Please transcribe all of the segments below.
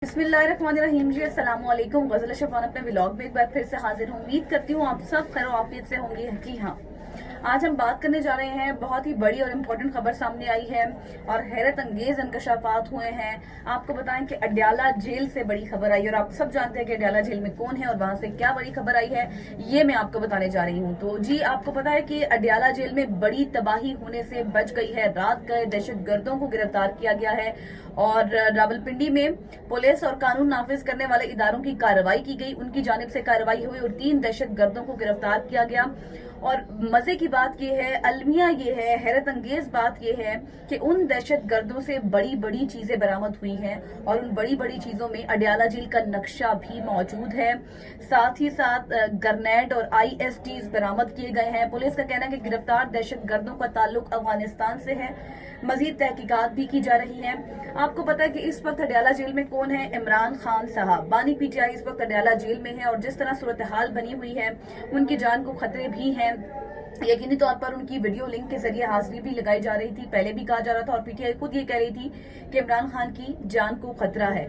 बिस्मिल्लाहिर्रहमानिर्रहीम जी, अस्सलाम वालेकुम। गज़ल शफ़ान अपने व्लॉग में एक बार फिर से हाजिर हूँ। उम्मीद करती हूँ आप सब खैर आफियत से होंगे। जी हाँ, आज हम बात करने जा रहे हैं, बहुत ही बड़ी और इम्पोर्टेंट खबर सामने आई है और हैरत अंगेज इंकशाफात हुए हैं। आपको बताएं कि अडयाला जेल से बड़ी खबर आई और आप सब जानते हैं कि अडयाला जेल में कौन है और वहां से क्या बड़ी खबर आई है, ये मैं आपको बताने जा रही हूँ। तो जी, आपको पता है कि अडयाला जेल में बड़ी तबाही होने से बच गई है। रात गए दहशत गर्दों को गिरफ्तार किया गया है और रावलपिंडी में पुलिस और कानून नाफिज करने वाले इदारों की कार्रवाई की गई, उनकी जानिब से कार्रवाई हुई और 3 दहशत गर्दों को गिरफ्तार किया गया। और मजे की बात यह है, अलमिया ये है, हैरत अंगेज बात यह है कि उन दहशत गर्दों से बड़ी बड़ी चीजें बरामद हुई हैं और उन बड़ी बड़ी चीजों में अडयाला जेल का नक्शा भी मौजूद है। साथ ही साथ ग्रेनेड और ISTs बरामद किए गए हैं। पुलिस का कहना है कि गिरफ्तार दहशत गर्दों का ताल्लुक अफगानिस्तान से है। मजीद तहकीकात भी की जा रही है। आपको पता है कि इस वक्त अडयाला जेल में कौन है? इमरान खान साहब, बानी PTI इस वक्त अडयाला जेल में है और जिस तरह सूरत हाल बनी हुई है, उनकी जान को खतरे भी हैं। यकीनी तौर पर उनकी वीडियो लिंक के जरिए हाजिरी भी लगाई जा रही थी। पहले भी कहा जा रहा था और PTI खुद ये कह रही थी कि इमरान खान की जान को खतरा है।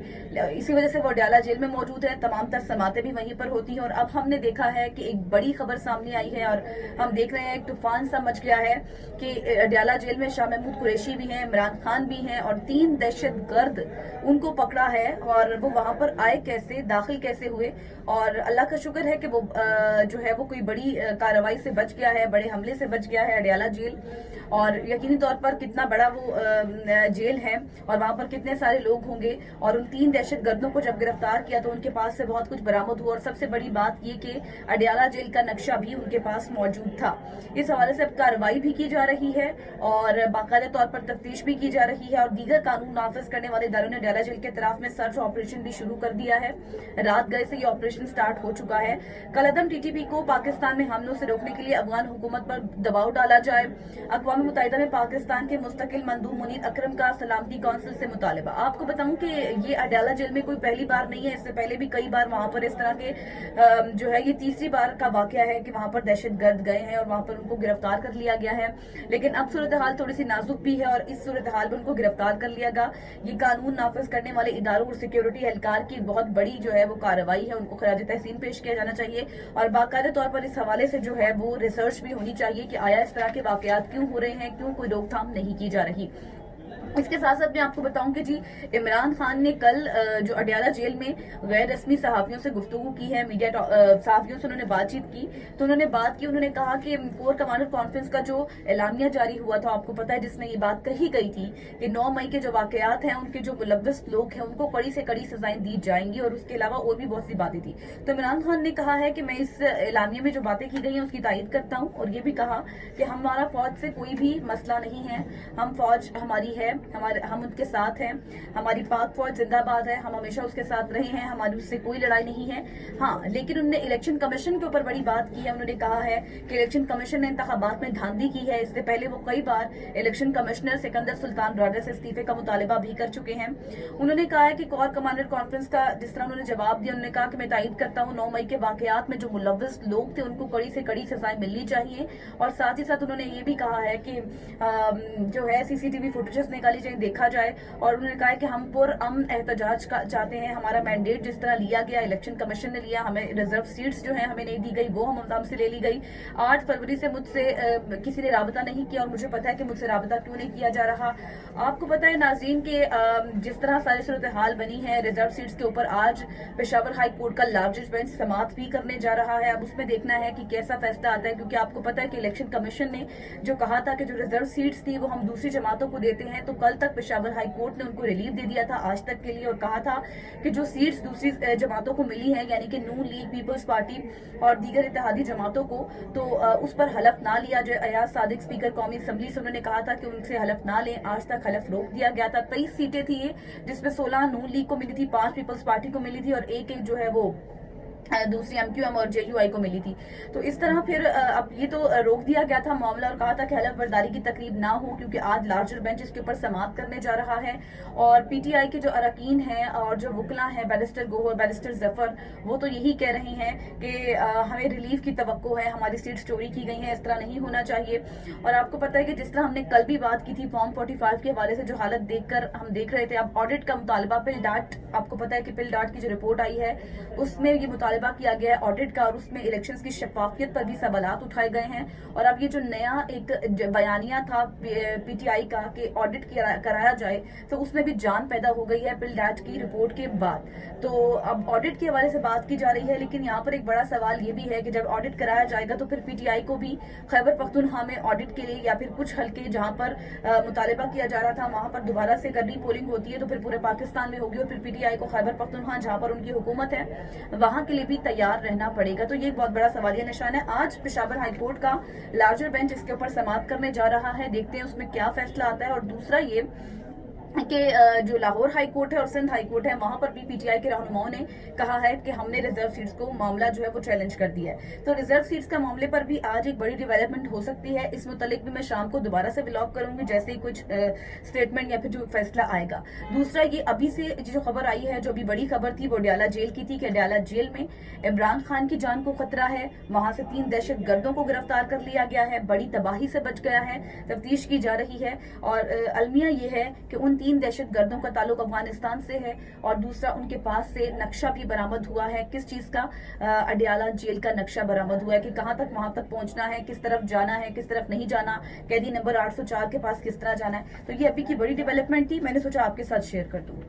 इसी वजह से वो अडयाला जेल में मौजूद है। तमाम तर समातें भी वहीं पर होती हैं और अब हमने देखा है कि एक बड़ी खबर सामने आई है और हम देख रहे हैं एक तूफान सा मच गया है कि अडयाला जेल में शाह महमूद कुरैशी भी हैं, इमरान खान भी हैं और 3 दहशत गर्द उनको पकड़ा है। और वो वहां पर आए कैसे, दाखिल कैसे हुए, और अल्लाह का शुक्र है कि वो जो है वो कोई बड़ी कार्रवाई से बच गया है, बड़े हमले से बच गया है अडयाला जेल। और यकीनी तौर पर कितना बड़ा वो जेल है और वहां पर कितने सारे लोग होंगे। और उन 3 दहशत गर्दों को जब गिरफ्तार किया तो उनके पास से बहुत कुछ बरामद हुआ और सबसे बड़ी बात ये कि अडयाला जेल का नक्शा भी उनके पास मौजूद था। इस हवाले से अब कार्रवाई भी की जा रही है और बाकायदा तौर पर तफ्तीश भी की जा रही है और दीगर कानून नाफिज करने वाले इदारों ने अडयाला जेल के तरफ में सर्च ऑपरेशन भी शुरू कर दिया है। रात गए से ये ऑपरेशन स्टार्ट हो चुका है। कलअदम TTP को पाकिस्तान में हमलों से रोकने के लिए अफगान हुकूमत पर दबाव डाला जाए। अक़वाम मुत्तहिदा में पाकिस्तान के मुस्तकिल मंदूब मुनीर अकरम का सलामती काउंसिल से मुतालिबा। आपको बताऊं कि ये अडयाला जेल में कोई पहली बार नहीं है, इससे पहले भी कई बार वहां पर इस तरह के जो है ये तीसरी बार का वाकया है कि वहां पर दहशत गर्द गए हैं और वहां पर उनको गिरफ्तार कर लिया गया है। लेकिन अब सूरत हाल थोड़ी सी नाजुक भी है और इस सूरत हाल में उनको गिरफ्तार कर लिया गया। ये कानून नाफिज करने वाले इदारों और सिक्योरिटी एहलकार की बहुत बड़ी जो है वो कार्रवाई है, उनको खराज तहसीन पेश किया जाना चाहिए और बाकायदा तौर पर इस हवाले से जो है वो रिसर्च भी होनी चाहिए कि आया इस तरह के वाकयात क्यों हो रहे हैं, क्यों कोई रोकथाम नहीं की जा रही। इसके साथ साथ मैं आपको बताऊं कि जी, इमरान खान ने कल जो अडयाला जेल में गैर रस्मी सहाफियों से गुफ्तगू की है, मीडिया सहाफियों से उन्होंने बातचीत की। तो उन्होंने बात की, उन्होंने कहा कि कोर कमांडर कॉन्फ्रेंस का जो एलानिया जारी हुआ था, आपको पता है, जिसमें ये बात कही गई थी कि 9 मई के जो वाकयात हैं उनके जो मुलव्वस लोग हैं उनको कड़ी से कड़ी सजाएं दी जाएंगी और उसके अलावा और भी बहुत सी बातें थी। तो इमरान खान ने कहा है कि मैं इस एलानिया में जो बातें की गई हैं उसकी तायद करता हूँ और ये भी कहा कि हमारा फौज से कोई भी मसला नहीं है, हम फौज हमारी है, हम उनके साथ हैं, हमारी पाक फौज जिंदाबाद है, हम हमेशा उसके साथ रहे हैं, हमारी उससे कोई लड़ाई नहीं है। हाँ, लेकिन उन्होंने इलेक्शन कमीशन के ऊपर बड़ी बात की है। उन्होंने कहा है कि इलेक्शन कमीशन ने इंतखाबात में धांधली की है। इससे पहले वो कई बार इलेक्शन कमिश्नर सिकंदर सुल्तान राजा से इस्तीफे का मुतालिबा भी कर चुके हैं। उन्होंने कहा है कि कोर कमांडर कॉन्फ्रेंस का जिस तरह उन्होंने जवाब दिया, उन्होंने कहा कि मैं तायद करता हूँ 9 मई के वाकयात में जो मुलव्वस लोग थे उनको कड़ी से कड़ी सजाएं मिलनी चाहिए। और साथ ही साथ उन्होंने ये भी कहा है कि जो है CCTV फुटेजेस निकाली जाए, देखा जाए। और उन्होंने कहा कि हम पुरअमन एहतजाज का चाहते हैं, हमारा मैंडेट जिस तरह लिया गया, इलेक्शन कमीशन ने लिया, हमें रिजर्व सीट्स जो है हमें नहीं दी गई, वो हमसे ले ली गई। 8 फरवरी से मुझसे किसी ने राबता नहीं किया और मुझे पता है कि मुझसे राबता क्यों नहीं किया जा रहा। आपको पता है नाज़रीन के जिस तरह सारी सूरत हाल बनी है, रिजर्व सीट्स के ऊपर आज पेशावर हाई कोर्ट का लार्जेस्ट बेंच समाअत भी करने जा रहा है। अब उसमें देखना है कि कैसा फैसला आता है, क्योंकि आपको पता है कि इलेक्शन कमीशन ने जो कहा था कि जो रिजर्व सीट्स थी वो हम दूसरी जमातों को देते हैं, तो कल तक पेशावर हाई कोर्ट ने उनको रिलीफ दे दिया था आज तक के लिए और कहा था कि जो सीट्स दूसरी जमातों को मिली है, यानी कि नून लीग, पीपल्स पार्टी और दीगर इत्तेहादी जमातों को, तो उस पर हलफ ना लिया जाए। अयाज सादिक स्पीकर कौमी असम्बली से उन्होंने कहा था कि उनसे हलफ ना लें। आज तक हलफ रोक दिया गया था। 23 सीटें थी ये, जिसमें 16 नून लीग को मिली थी, 5 पीपल्स पार्टी को मिली थी और एक जो है वो दूसरी MQM और JUI को मिली थी। तो इस तरह फिर अब ये तो रोक दिया गया था मामला और कहा था कि हलफ बर्दारी की तकरीब ना हो, क्योंकि आज लार्जर बेंच इसके ऊपर समाअत करने जा रहा है। और PTI के जो अरकान हैं और जो वकला हैं, बैरिस्टर गोहर, बैरिस्टर जफर, वो तो यही कह रहे हैं कि हमें रिलीफ की तवक्को है, हमारी सीट्स चोरी की गई हैं, इस तरह नहीं होना चाहिए। और आपको पता है कि जिस तरह हमने कल भी बात की थी फॉर्म 45 के हवाले से, जो हालत देखकर हम देख रहे थे, अब ऑडिट का मुतालबा पिल डाट, आपको पता है कि पिल डाट की जो रिपोर्ट आई है उसमें ये मुतालबा किया गया है ऑडिट का, और उसमें इलेक्शंस की शफाफियत पर भी सवालात उठाए गए हैं। और अब ये जो नया एक बयानिया था PTI का कि ऑडिट कराया जाए, तो उसमें भी जान पैदा हो गई है पिल डाट की रिपोर्ट के बाद। तो अब ऑडिट के हवाले से बात की जा रही है, लेकिन यहाँ पर एक बड़ा सवाल ये भी है कि जब ऑडिट कराया जाएगा तो फिर PTI को भी खैबर पख्तूनख्वा में ऑडिट के लिए या फिर कुछ हल्के जहाँ पर मुतालबा किया जा रहा था वहां पर दोबारा से करनी पोलिंग होती है, तो फिर पूरे पाकिस्तान में होगी, और फिर PTI को खैबर पख्तूनख्वा जहाँ पर उनकी हुकूमत है वहां के लिए भी तैयार रहना पड़ेगा। तो ये एक बहुत बड़ा सवालिया निशान है। आज पेशावर हाई कोर्ट का लार्जर बेंच इसके ऊपर समाअत करने जा रहा है, देखते हैं उसमें क्या फैसला आता है। और दूसरा ये कि जो लाहौर हाई कोर्ट है और सिंध हाई कोर्ट है, वहां पर भी PTI के रहनुमाओं ने कहा है कि हमने रिजर्व सीट्स को मामला जो है वो चैलेंज कर दिया है। तो रिजर्व सीट्स का मामले पर भी आज एक बड़ी डेवलपमेंट हो सकती है। इस मुतालिक भी मैं शाम को दोबारा से व्लॉग करूंगी जैसे ही कुछ स्टेटमेंट या फिर जो फैसला आएगा। दूसरा ये अभी से जो खबर आई है, जो अभी बड़ी खबर थी, वो अडयाला जेल की थी कि अडयाला जेल में इमरान खान की जान को खतरा है। वहां से 3 दहशत गर्दों को गिरफ्तार कर लिया गया है, बड़ी तबाही से बच गया है, तफ्तीश की जा रही है। और अलमिया ये है कि उन 3 दहशत गर्दों का ताल्लुक अफगानिस्तान से है, और दूसरा उनके पास से नक्शा भी बरामद हुआ है। किस चीज का? अडयाला जेल का नक्शा बरामद हुआ है कि कहां तक वहां तक पहुंचना है, किस तरफ जाना है, किस तरफ नहीं जाना, कैदी नंबर 804 के पास किस तरह जाना है। तो ये अभी की बड़ी डेवलपमेंट थी, मैंने सोचा आपके साथ शेयर कर दूं।